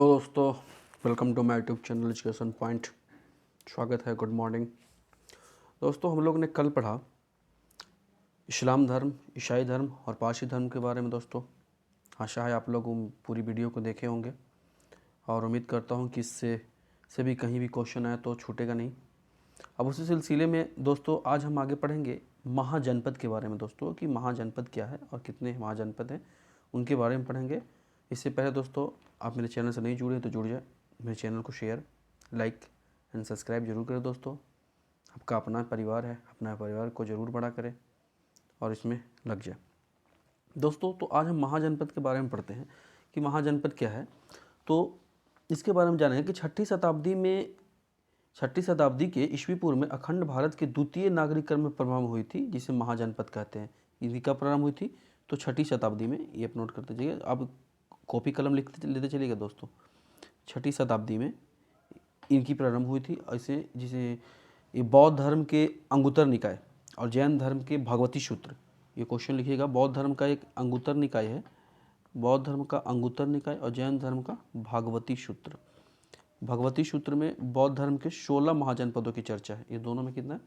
तो दोस्तों, welcome to my YouTube channel education point. स्वागत है, गुड मॉर्निंग। दोस्तों, हम लोग ने कल पढ़ा इस्लाम धर्म, ईसाई धर्म और पारसी धर्म के बारे में। दोस्तों, आशा है आप लोग पूरी वीडियो को देखे होंगे और उम्मीद करता हूं कि इससे से भी कहीं भी क्वेश्चन आए तो छूटेगा नहीं। अब उसी सिलसिले में दोस्तों आज हम आगे पढ़ेंगे महाजनपद के बारे में। दोस्तों कि महाजनपद क्या है और कितने महाजनपद हैं उनके बारे में पढ़ेंगे। इससे पहले दोस्तों, आप मेरे चैनल से नहीं जुड़े तो जुड़ जाए, मेरे चैनल को शेयर, लाइक एंड सब्सक्राइब जरूर करें। दोस्तों, आपका अपना परिवार है, अपना परिवार को ज़रूर बड़ा करें और इसमें लग जाए। दोस्तों, तो आज हम महाजनपद के बारे में पढ़ते हैं कि महाजनपद क्या है। तो इसके बारे में जानेंगे कि छठी शताब्दी के ईस्वी पूर्व में अखंड भारत के द्वितीय नागरिकरण में प्रारंभ हुई थी, जिसे महाजनपद कहते हैं। इनकी कब प्रारंभ हुई थी? तो छठी शताब्दी में। ये आप नोट करते जाइए, अब कॉपी कलम लिखते लेते चलिएगा। दोस्तों, छठी शताब्दी में इनकी प्रारंभ हुई थी। ऐसे जिसे ये बौद्ध धर्म के अंगुत्तर निकाय और जैन धर्म के भगवती सूत्र, ये क्वेश्चन लिखिएगा। बौद्ध धर्म का एक अंगुत्तर निकाय है, बौद्ध धर्म का अंगुत्तर निकाय, और जैन धर्म का भागवती सूत्र। भगवती सूत्र में बौद्ध धर्म के 16 महाजनपदों की चर्चा है। ये दोनों में कितना?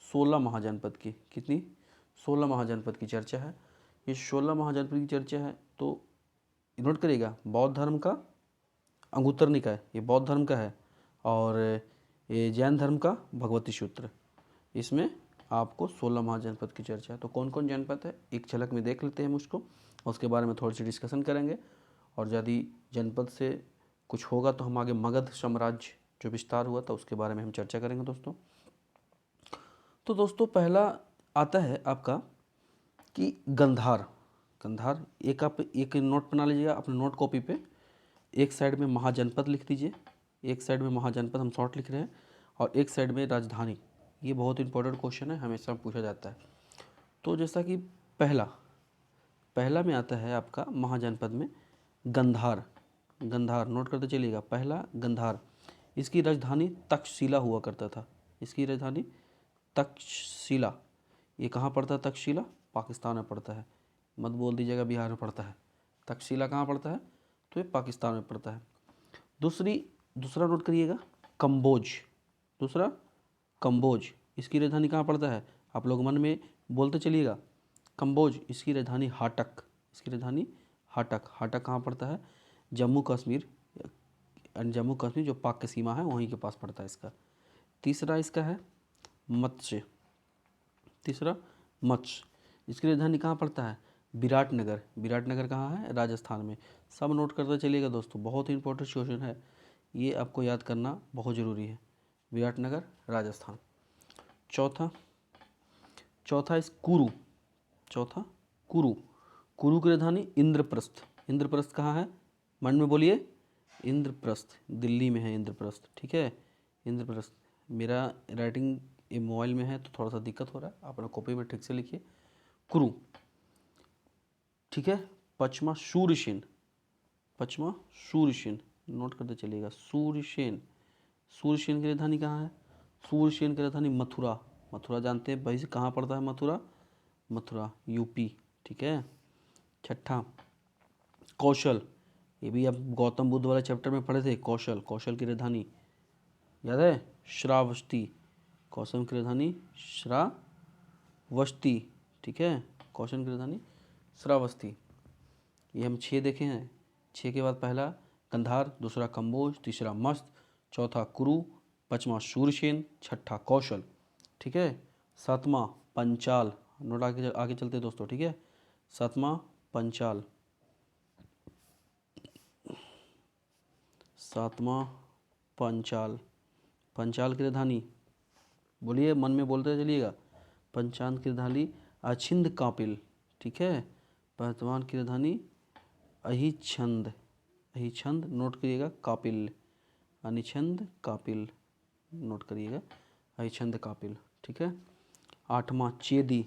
16 महाजनपद की। कितनी? 16 महाजनपद की चर्चा है। ये 16 महाजनपद की चर्चा है। तो नोट करिएगा, बौद्ध धर्म का अंगुत्तर निकाय ये बौद्ध धर्म का है, और ये जैन धर्म का भगवती सूत्र। इसमें आपको 16 महाजनपद की चर्चा है। तो कौन कौन जनपद है एक झलक में देख लेते हैं हम उसको, और उसके बारे में थोड़ी सी डिस्कशन करेंगे। और यदि जनपद से कुछ होगा तो हम आगे मगध साम्राज्य जो विस्तार हुआ था उसके बारे में हम चर्चा करेंगे। दोस्तों पहला आता है आपका कि गंधार। गंधार एक आप एक नोट बना लीजिएगा अपने नोट कॉपी पे। एक साइड में महाजनपद लिख दीजिए, एक साइड में महाजनपद हम शॉर्ट लिख रहे हैं, और एक साइड में राजधानी। ये बहुत इंपॉर्टेंट क्वेश्चन है, हमेशा पूछा जाता है। तो जैसा कि पहला पहला में आता है आपका महाजनपद में गंधार। गंधार नोट करते चलिएगा। पहला गंधार, इसकी राजधानी तक्षशिला हुआ करता था। इसकी राजधानी तक्षशिला। ये कहाँ पड़ता है? तक्षशिला पाकिस्तान में पड़ता है। मत बोल दीजिएगा बिहार में पड़ता है। तक्षशिला कहाँ पड़ता है? तो ये पाकिस्तान में पड़ता है। दूसरा नोट करिएगा, कंबोज। दूसरा कंबोज, इसकी राजधानी कहाँ पड़ता है? आप लोग मन में बोलते चलिएगा। कंबोज, इसकी राजधानी हाटक। इसकी राजधानी हाटक। हाटक कहाँ पड़ता है? जम्मू कश्मीर। जम्मू कश्मीर जो पाक की सीमा है वहीं के पास पड़ता है इसका। तीसरा इसका है मत्स्य। तीसरा मत्स्य, इसकी राजधानी कहाँ पड़ता है? विराटनगर। विराटनगर कहाँ है? राजस्थान में। सब नोट करते चलिएगा दोस्तों, बहुत ही इंपॉर्टेंट क्वेश्चन है, ये आपको याद करना बहुत ज़रूरी है। विराटनगर राजस्थान। चौथा चौथा इस कुरु। चौथा कुरु। कुरु की राजधानी इंद्रप्रस्थ। इंद्रप्रस्थ कहाँ है? मन में बोलिए। इंद्रप्रस्थ दिल्ली में है। इंद्रप्रस्थ, ठीक है। इंद्रप्रस्थ। मेरा राइटिंग ये मोबाइल में है तो थोड़ा सा दिक्कत हो रहा है, आप अपना कॉपी में ठीक से लिखिए। कुरु, ठीक है। पचमा सूर्यसेन। पचमा सूर्यसेन नोट करते चलिएगा। सूर्यसेन। सूर्यसेन की राजधानी कहाँ है? सूर्यसेन की राजधानी मथुरा। मथुरा जानते हैं भाई, से कहाँ पड़ता है मथुरा? मथुरा यूपी, ठीक है। छठा कौशल, ये भी आप गौतम बुद्ध वाले चैप्टर में पढ़े थे। कौशल, कौशल की राजधानी याद है? श्रावस्ती। कौशल की राजधानी श्रावस्ती, ठीक है। कौशल की राजधानी श्रावस्ती। ये हम 6 देखे हैं। 6 के बाद पहला गंधार, दूसरा कंबोज, तीसरा मस्त, चौथा कुरु, पांचवा सूर्यसेन, छठा कौशल, ठीक है। सातवां पंचाल। नोट आगे आगे चलते दोस्तों, ठीक है। सातवां पंचाल। सातवां पंचाल। पंचाल की राजधानी बोलिए, मन में बोलते चलिएगा। पंचाल की राजधानी अछिंद कापिल, ठीक है। वर्तमान की राजधानी अहिछंद। अहिछंद नोट करिएगा। कापिल, अनिछंद कापिल नोट करिएगा। अहिछंद कापिल, ठीक है। आठवां चेदी,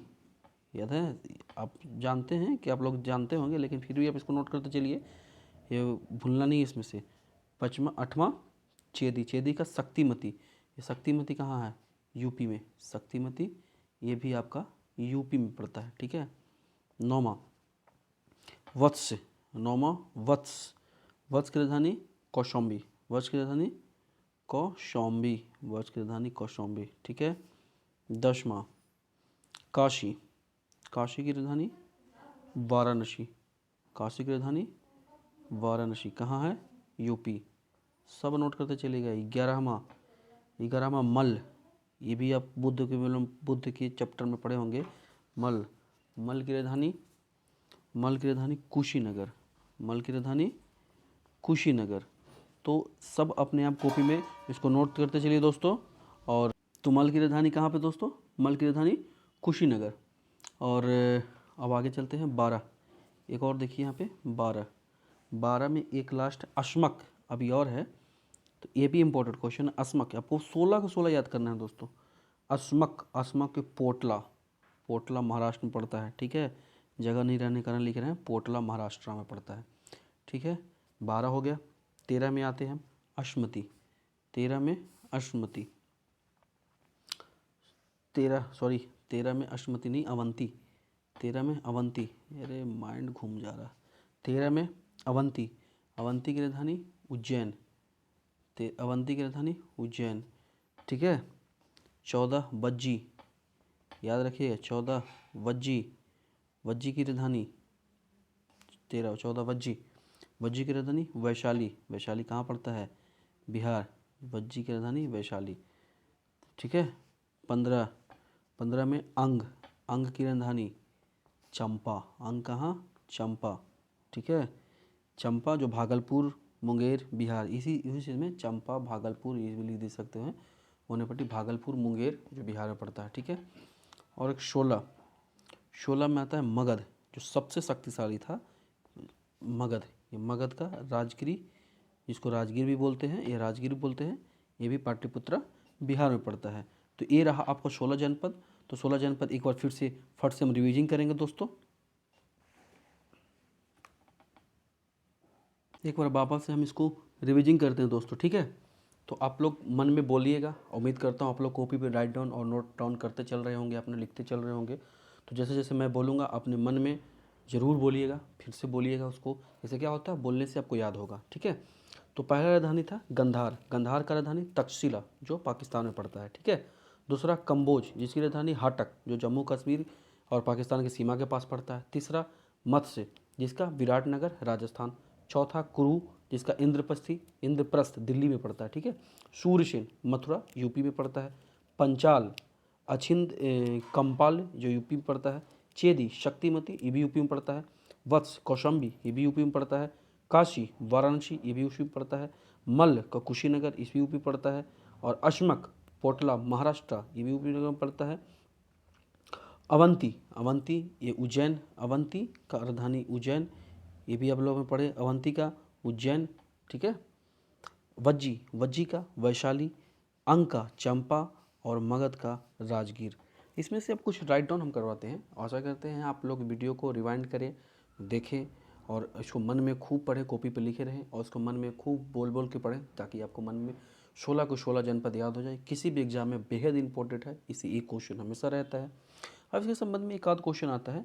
याद है? आप जानते हैं कि आप लोग जानते होंगे, लेकिन फिर भी आप इसको नोट करते चलिए, ये भूलना नहीं है इसमें से। आठवां चेदी। चेदी का शक्तिमती। ये शक्तिमती कहाँ है? यूपी में। शक्तिमती ये भी आपका यूपी में पड़ता है, ठीक है। नौवां वत्स। नौवां वत्स। वत्स की राजधानी कौशाम्बी, वज्र की राजधानी कौशाम्बी, वज्र की राजधानी कौशाम्बी, ठीक है। 10वां काशी, काशी की राजधानी वाराणसी, काशी की राजधानी वाराणसी, कहाँ है? यूपी। सब नोट करते चलिएगा। 11वां मल, ये भी आप बुद्ध के चैप्टर में पढ़े होंगे। मल, मल की राजधानी कुशीनगर, मल की राजधानी कुशीनगर। तो सब अपने आप कॉपी में इसको नोट करते चलिए दोस्तों। और तो मल की राजधानी कहाँ पे दोस्तों? मल की राजधानी कुशीनगर। और अब आगे चलते हैं। 12, एक और देखिए यहाँ पे 12 में एक लास्ट अश्मक अभी और है, तो ये भी इम्पोर्टेंट क्वेश्चन है। अश्मक आपको 16 को 16 याद करना है दोस्तों। अश्मक के पोटला महाराष्ट्र में पड़ता है, ठीक है। जगह नहीं रहने के कारण लिख रहे हैं, पोटला महाराष्ट्र में पड़ता है, ठीक है। 12 हो गया। 13 में आते हैं हम, अश्मती। 13 में अश्मती, 13 में अश्मती नहीं, अवंती। 13 में अवंती, अरे माइंड घूम जा रहा। 13 में अवंती, अवंती की राजधानी उज्जैन, अवंती की राजधानी उज्जैन, ठीक है। 14 वज्जी, याद रखिएगा 14 वज्जी, वज्जी की राजधानी 14 वज्जी की राजधानी वैशाली, वैशाली कहाँ पड़ता है? बिहार, वज्जी की राजधानी वैशाली, ठीक है। 15 में अंग की राजधानी चंपा, अंग कहाँ? चंपा, ठीक है। चंपा जो भागलपुर, मुंगेर, बिहार, इसी चीज़ में चंपा, भागलपुर ये भी लिख दे सकते हैं। होनेपट्टी भागलपुर, मुंगेर जो बिहार में पड़ता है, ठीक है। और एक 16 में आता है मगध, जो सबसे शक्तिशाली था मगध। ये मगध का राजगिरी, जिसको राजगीर भी बोलते हैं, ये राजगीर बोलते हैं, ये भी पाटलिपुत्रा बिहार में पड़ता है। तो ये रहा आपको 16 जनपद। तो 16 जनपद एक बार फिर से फट से हम रिवीजन करेंगे दोस्तों। एक बार वापस से हम इसको रिवीजन करते हैं दोस्तों, ठीक है। तो आप लोग मन में बोलिएगा, उम्मीद करता हूँ आप लोग कॉपी पे राइट डाउन और नोट डाउन करते चल रहे होंगे, अपने लिखते चल रहे होंगे। तो जैसे जैसे मैं बोलूँगा अपने मन में ज़रूर बोलिएगा, फिर से बोलिएगा उसको। जैसे क्या होता है, बोलने से आपको याद होगा, ठीक है। तो पहला राजधानी था गंधार, गंधार का राजधानी तक्षशिला जो पाकिस्तान में पड़ता है, ठीक है। दूसरा कंबोज, जिसकी राजधानी हाटक जो जम्मू कश्मीर और पाकिस्तान की सीमा के पास पड़ता है। तीसरा मत्स्य, जिसका विराटनगर राजस्थान। चौथा कुरु, जिसका इंद्रप्रस्थ दिल्ली में पड़ता है, ठीक है। सूर्यसेन मथुरा यूपी में पड़ता है। पंचाल अछिंद कंपाल जो यूपी में पड़ता है। चेदी शक्तिमती ये भी यूपी में पड़ता है। वत्स कौशाम्बी ये भी यूपी में पड़ता है। काशी वाराणसी ये भी यूपी में पड़ता है। मल्ल का कुशीनगर इस भी यूपी में पड़ता है। और अश्मक पोटला महाराष्ट्र ये भी यूपी में पड़ता है। अवंती ये उज्जैन, अवंती का राजधानी उज्जैन, ये भी आप लोगों में पढ़े, अवंती का उज्जैन, ठीक है। वज्जी का वैशाली, अंग का चंपा और मगध का राजगीर। इसमें से अब कुछ राइट डाउन हम करवाते हैं। आशा करते हैं आप लोग वीडियो को रिवाइंड करें, देखें और इसको मन में खूब पढ़ें, कॉपी पे लिखे रहें और उसको मन में खूब बोल बोल के पढ़ें, ताकि आपको मन में 16 को 16 जनपद याद हो जाए। किसी भी एग्जाम में बेहद इंपॉर्टेंट है, इसी एक क्वेश्चन हमेशा रहता है। अब इसके संबंध में एक आध क्वेश्चन आता है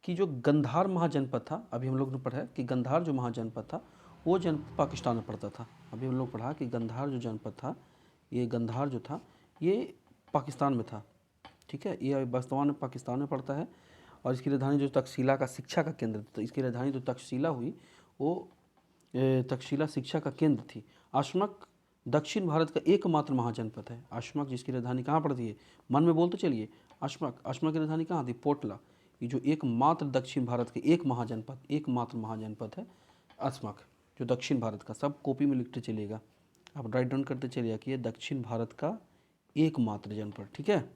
कि जो गंधार महाजनपद था, अभी हम लोग ने पढ़ा है कि गंधार जो महाजनपद था वो जनपद पाकिस्तान में पड़ता था। अभी हम लोग पढ़ा कि गंधार जो जनपद था, ये गंधार जो था ये पाकिस्तान में था, ठीक है। ये वर्तमान में पाकिस्तान में पड़ता है। और इसकी राजधानी जो तक्षशिला का शिक्षा का केंद्र, तो इसकी राजधानी जो तक्षशिला हुई वो तक्षशिला शिक्षा का केंद्र थी। अश्मक दक्षिण भारत का एकमात्र महाजनपद है। अश्मक जिसकी राजधानी कहाँ पड़ती है, मन में बोलते चलिए। अश्मक की राजधानी कहाँ थी? पोटला। ये जो एकमात्र दक्षिण भारत के एकमात्र महाजनपद है अश्मक, जो दक्षिण भारत का। सब कॉपी में लिखते चलिएगा, आप राइट डाउन करते चलिएगा कि ये दक्षिण भारत का एकमात्र जनपद, ठीक है।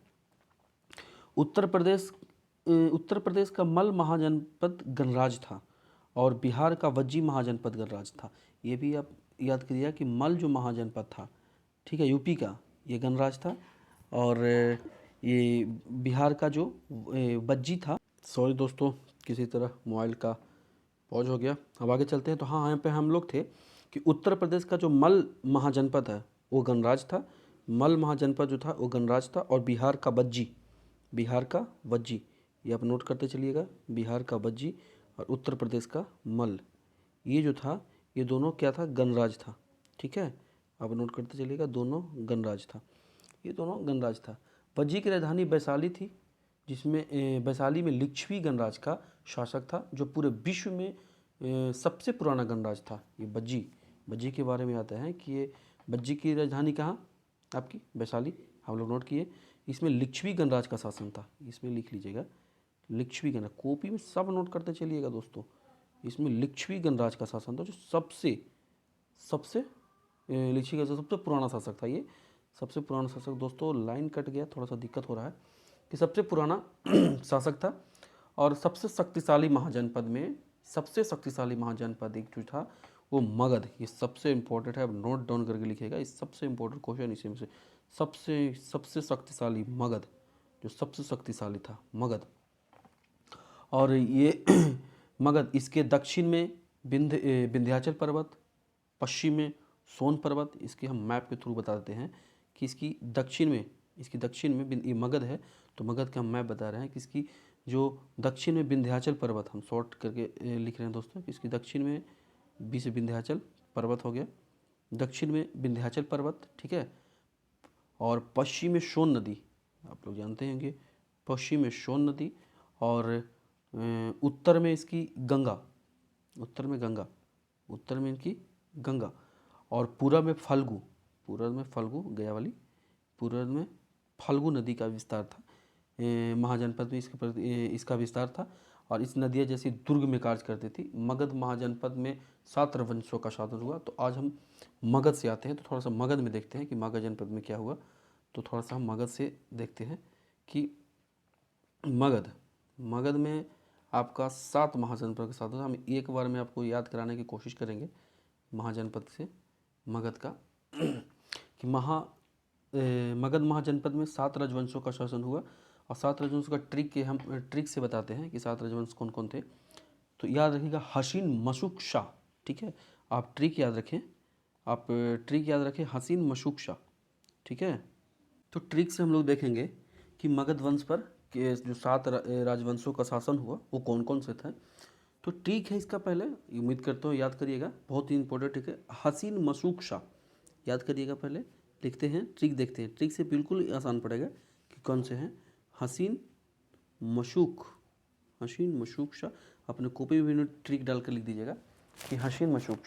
उत्तर प्रदेश का मल महाजनपद गणराज्य था और बिहार का वज्जी महाजनपद गणराज्य था। ये भी आप याद करिएगा कि मल जो महाजनपद था, ठीक है, यूपी का, ये गणराज्य था। और ये बिहार का जो वज्जी था, सॉरी दोस्तों किसी तरह मोबाइल का पॉज हो गया। अब आगे चलते हैं। तो हाँ, यहाँ पे हम लोग थे कि उत्तर प्रदेश का जो मल महाजनपद है वो गणराज्य था, मल महाजनपद जो था वो गणराज्य था। और बिहार का वज्जी, ये आप नोट करते चलिएगा, बिहार का वज्जी और उत्तर प्रदेश का मल, ये जो था ये दोनों क्या था? गणराज्य था, ठीक है, आप नोट करते चलिएगा, दोनों गणराज्य था, ये दोनों गणराज्य था। वज्जी की राजधानी वैशाली थी, जिसमें वैशाली में लिच्छवी गणराज्य का शासक था, जो पूरे विश्व में सबसे पुराना गणराज्य था। ये वज्जी के बारे में आता है कि ये वज्जी की राजधानी कहाँ, आपकी वैशाली, हम लोग नोट किए। इसमें लिच्छवी गणराज्य का शासन था, इसमें लिख लीजिएगा लिच्छवी गणराज्य, कॉपी में सब नोट करते चलिएगा दोस्तों। इसमें लिच्छवी गणराज्य का शासन था, जो सबसे सबसे लिच्छवी का सबसे पुराना शासक था। ये सबसे पुराना शासक, दोस्तों लाइन कट गया, थोड़ा सा दिक्कत हो रहा है, कि सबसे पुराना शासक था। और सबसे शक्तिशाली महाजनपद में सबसे शक्तिशाली महाजनपद एक जो था वो मगध, ये सबसे इंपॉर्टेंट है, अब नोट डाउन करके लिखिएगा, ये सबसे इंपॉर्टेंट क्वेश्चन इसी में से। सबसे शक्तिशाली मगध, जो सबसे शक्तिशाली था मगध। और ये मगध, इसके दक्षिण में विंध्याचल पर्वत, पश्चिम में सोन पर्वत, इसके हम मैप के थ्रू बता देते हैं कि इसकी दक्षिण में ये मगध है, तो मगध का हम मैप बता रहे हैं कि इसकी जो दक्षिण में विंध्याचल पर्वत, हम शॉर्ट करके लिख रहे हैं दोस्तों, कि इसकी दक्षिण में विंध्याचल पर्वत हो गया, दक्षिण में विंध्याचल पर्वत, ठीक है। और पश्चिम में सोन नदी, आप लोग जानते होंगे, पश्चिम में सोन नदी, और उत्तर में इसकी गंगा, उत्तर में इनकी गंगा, और पूरब में फल्गु गया वाली, पूरब में फल्गु नदी का विस्तार था। महाजनपद में इसका विस्तार था, और इस नदियाँ जैसी दुर्ग में कार्य करती थी। मगध महाजनपद में 7 रघुवंशों का शासन हुआ। तो आज हम मगध से आते हैं, तो थोड़ा सा मगध में देखते हैं कि मगध जनपद में क्या हुआ। तो थोड़ा सा हम मगध से देखते हैं कि मगध में आपका 7 महाजनपद का शासन। हम एक बार में आपको याद कराने की कोशिश करेंगे महाजनपद से मगध का कि मगध महाजनपद में 7 राजवंशों का शासन हुआ। और 7 राजवंशों का ट्रिक से बताते हैं कि 7 राजवंश कौन कौन थे। तो याद रखिएगा, हसीन मशूक शाह, ठीक है, आप ट्रिक याद रखें, हसीन मशूक शाह, ठीक है। तो ट्रिक से हम लोग देखेंगे कि मगध वंश पर के जो 7 राजवंशों का शासन हुआ वो कौन कौन से थे। तो ट्रिक है इसका, पहले उम्मीद करता हूँ याद करिएगा, बहुत ही इंपॉर्टेंट ट्रिक है, हसीन मशूक शाह, याद करिएगा। पहले लिखते हैं, ट्रिक देखते हैं, ट्रिक से बिल्कुल आसान पड़ेगा कि कौन से हैं। हसीन मशूक शाह, अपने कॉपी में भी ट्रिक डालकर लिख दीजिएगा कि हसीन मशूक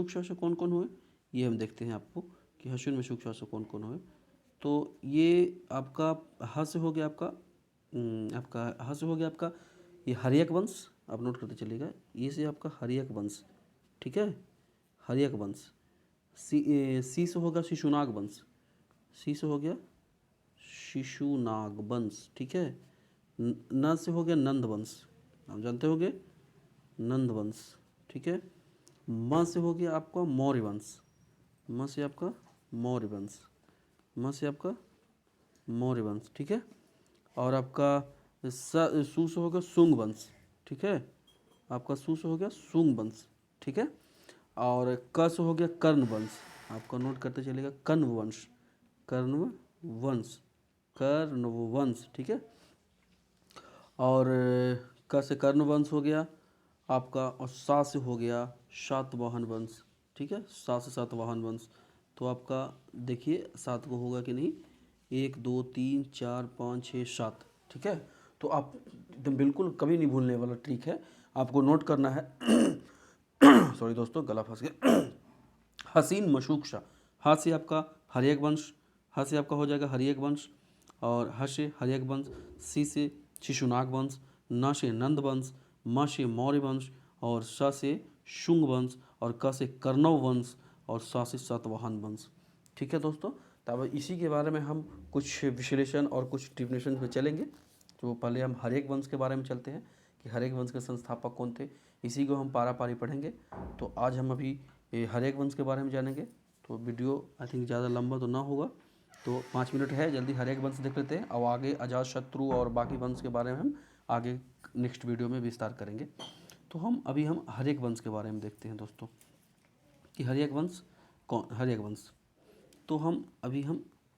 शाह से कौन कौन हुए, ये हम देखते हैं आपको कि हसीन मशूक शाह से कौन कौन हुए। तो ये आपका ह से हो गया, आपका ये हर्यक वंश, आप नोट करते चलिएगा, ये से आपका हर्यक वंश, ठीक है, हर्यक वंश। सी से होगा शिशुनाग वंश, ठीक है। न से हो गया नंद वंश, आप जानते होंगे, नंद वंश, ठीक है। म से हो गया आपका मौर्य वंश, ठीक है। और आपका सू से होगा शुंग वंश, ठीक है, आपका सू से हो गया शुंग वंश, ठीक है। और क से हो गया कर्ण वंश, आपका नोट करते चलेगा कर्ण वंश, ठीक है। और क से कर्ण वंश हो गया आपका, और सा से हो गया सातवाहन वंश, ठीक है, सा से सातवाहन वंश। तो आपका देखिए 7 को होगा कि नहीं, 1 2 3 4 5 6 7, ठीक है। तो आप एकदम बिल्कुल कभी नहीं भूलने वाला ट्रिक है, आपको नोट करना है। सॉरी दोस्तों, गला फंस गया। हसीन मशूक शाह, हा से आपका हर्यक वंश, हा से आपका हो जाएगा हर्यक वंश, और ह से हर्यक वंश, सी से शिशुनाग वंश, न से नंद वंश, म से मौर्य वंश, और स से शुंग वंश, और क से कर्णव वंश, और सा से सातवाहन वंश, ठीक है दोस्तों। तब इसी के बारे में हम कुछ विश्लेषण और कुछ डिफिनेशन में चलेंगे। तो पहले हम हर्यक वंश के बारे में चलते हैं कि हर्यक वंश के संस्थापक कौन थे, इसी को हम पारा पारी पढ़ेंगे। तो आज हम अभी हर्यक वंश के बारे में जानेंगे। तो वीडियो आई थिंक ज़्यादा लंबा तो ना होगा, तो 5 मिनट है, जल्दी हर्यक वंश देख लेते हैं, और आगे अजातशत्रु और बाकी वंश के बारे में हम आगे नेक्स्ट वीडियो में विस्तार करेंगे। तो हम हर्यक वंश के बारे में देखते हैं दोस्तों कि हर्यक वंश तो हम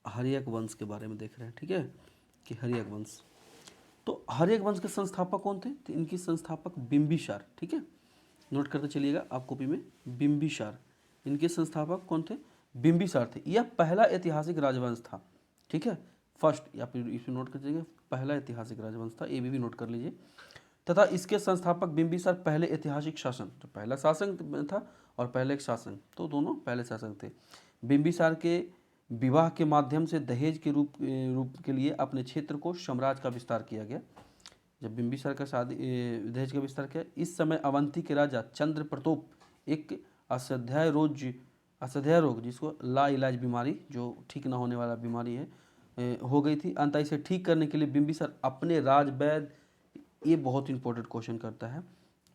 हर्यक वंश के बारे में देख रहे हैं, ठीक है, कि हर्यक वंश। तो हर्यक वंश के संस्थापक कौन थे, तो इनकी संस्थापक बिंबिसार, ठीक है, नोट करते चलिएगा आप कॉपी में, बिंबिसार। इनके संस्थापक कौन थे? बिंबिसार थे। यह पहला ऐतिहासिक राजवंश था, ठीक है, फर्स्ट, या फिर इसमें नोट कर लीजिए, पहला ऐतिहासिक राजवंश था, ये भी नोट कर लीजिए। तथा इसके संस्थापक बिंबिसार पहले ऐतिहासिक शासन, तो पहला शासन था और पहले एक शासन, तो दोनों पहले शासक थे। बिंबिसार के विवाह के माध्यम से दहेज के रूप के लिए अपने क्षेत्र को साम्राज्य का विस्तार किया गया। जब बिंबिसार का शादी दहेज का विस्तार किया, इस समय अवंती के राजा चंद्र प्रतोप एक असाध्य रोग जिसको ला इलाज बीमारी, जो ठीक ना होने वाला बीमारी है, हो गई थी। अंततः इसे ठीक करने के लिए बिंबिसार अपने राजवैद्य, ये बहुत इंपॉर्टेंट क्वेश्चन करता है,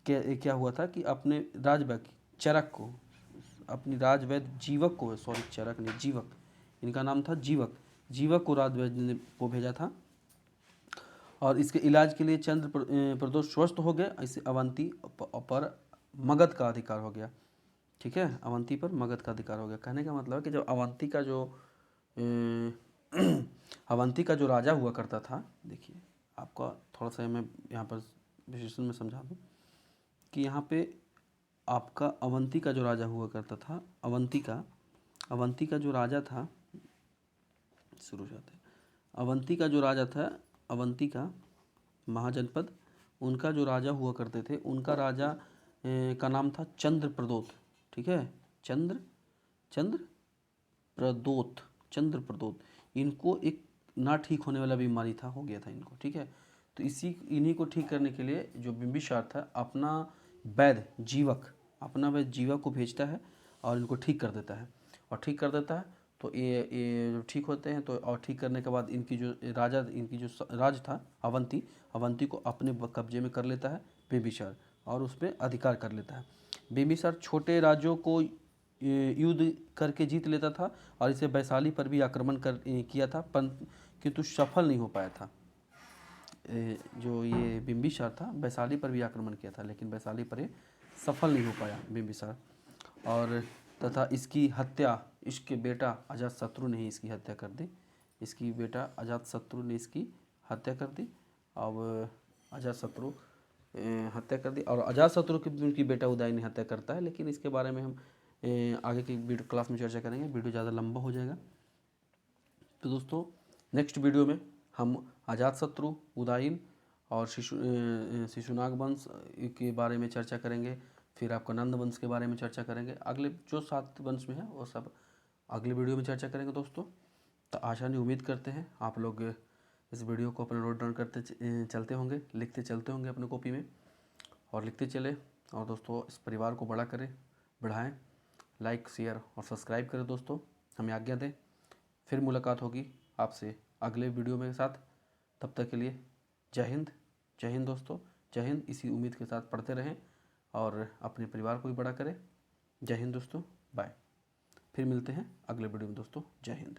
क्या हुआ था कि अपने राजवैद्य चरक को, अपनी राजवैद्य जीवक को, सॉरी चरक नहीं जीवक, इनका नाम था जीवक, जीवक को राजवैद्य ने को भेजा था और इसके इलाज के लिए चंद्र प्रदोष स्वस्थ हो गए। इसे अवंती पर मगध का अधिकार हो गया, ठीक है, अवंती पर मगध का अधिकार हो गया। कहने का मतलब है कि जब अवंती का जो राजा हुआ करता था, देखिए आपका थोड़ा सा मैं यहाँ पर विशेषण में समझा दूँ कि यहाँ पे आपका अवंती का जो राजा हुआ करता था, अवंती का जो राजा था, शुरू जाते हैं, अवंती का जो राजा था, अवंती का महाजनपद, उनका जो राजा हुआ करते थे, उनका राजा का नाम था चंद्र प्रदोत, ठीक है, चंद्र प्रदोत। इनको एक ना ठीक होने वाला बीमारी था, हो गया था इनको, ठीक है। तो इन्हीं को ठीक करने के लिए जो बिंबिसार था अपना वैद्य जीवक को भेजता है और इनको ठीक कर देता है, और ठीक कर देता है तो ये जब ठीक होते हैं तो, और ठीक करने के बाद इनकी जो राज था अवंती को अपने कब्जे में कर लेता है बिंबिसार, और उस पर अधिकार कर लेता है। बिंबिसार छोटे राज्यों को युद्ध करके जीत लेता था और इसे वैशाली पर भी आक्रमण किया था, किंतु सफल नहीं हो पाया था। जो ये बिंबिसार था वैशाली पर भी आक्रमण किया था, लेकिन वैशाली पर ये सफल नहीं हो पाया बिंबिसार, और तथा इसकी हत्या इसके बेटा अजातशत्रु ने ही इसकी हत्या कर दी। इसकी बेटा अजातशत्रु ने इसकी हत्या कर दी। अब अजातशत्रु हत्या कर दी, और अजातशत्रु की उनकी बेटा उदय ने हत्या करता है, लेकिन इसके बारे में हम आगे की वीडियो क्लास में चर्चा करेंगे, वीडियो ज़्यादा लंबा हो जाएगा। तो दोस्तों नेक्स्ट वीडियो में हम अजातशत्रु, उदयन और शिशुनाग वंश के बारे में चर्चा करेंगे, फिर आपका नंद वंश के बारे में चर्चा करेंगे। अगले जो 7 वंश में है वो सब अगले वीडियो में चर्चा करेंगे दोस्तों। तो आशा नहीं, उम्मीद करते हैं आप लोग इस वीडियो को अपने नोट डाउन करते चलते होंगे, लिखते चलते होंगे अपने कॉपी में, और लिखते चले। और दोस्तों इस परिवार को बड़ा करें, बढ़ाएं, लाइक शेयर और सब्सक्राइब करें दोस्तों। हमें आज्ञा दें, फिर मुलाकात होगी आपसे अगले वीडियो में साथ। तब तक के लिए जय हिंद दोस्तों, जय हिंद। इसी उम्मीद के साथ पढ़ते रहें और अपने परिवार को भी बड़ा करें। जय हिंद दोस्तों, बाय। फिर मिलते हैं अगले वीडियो में दोस्तों, जय हिंद।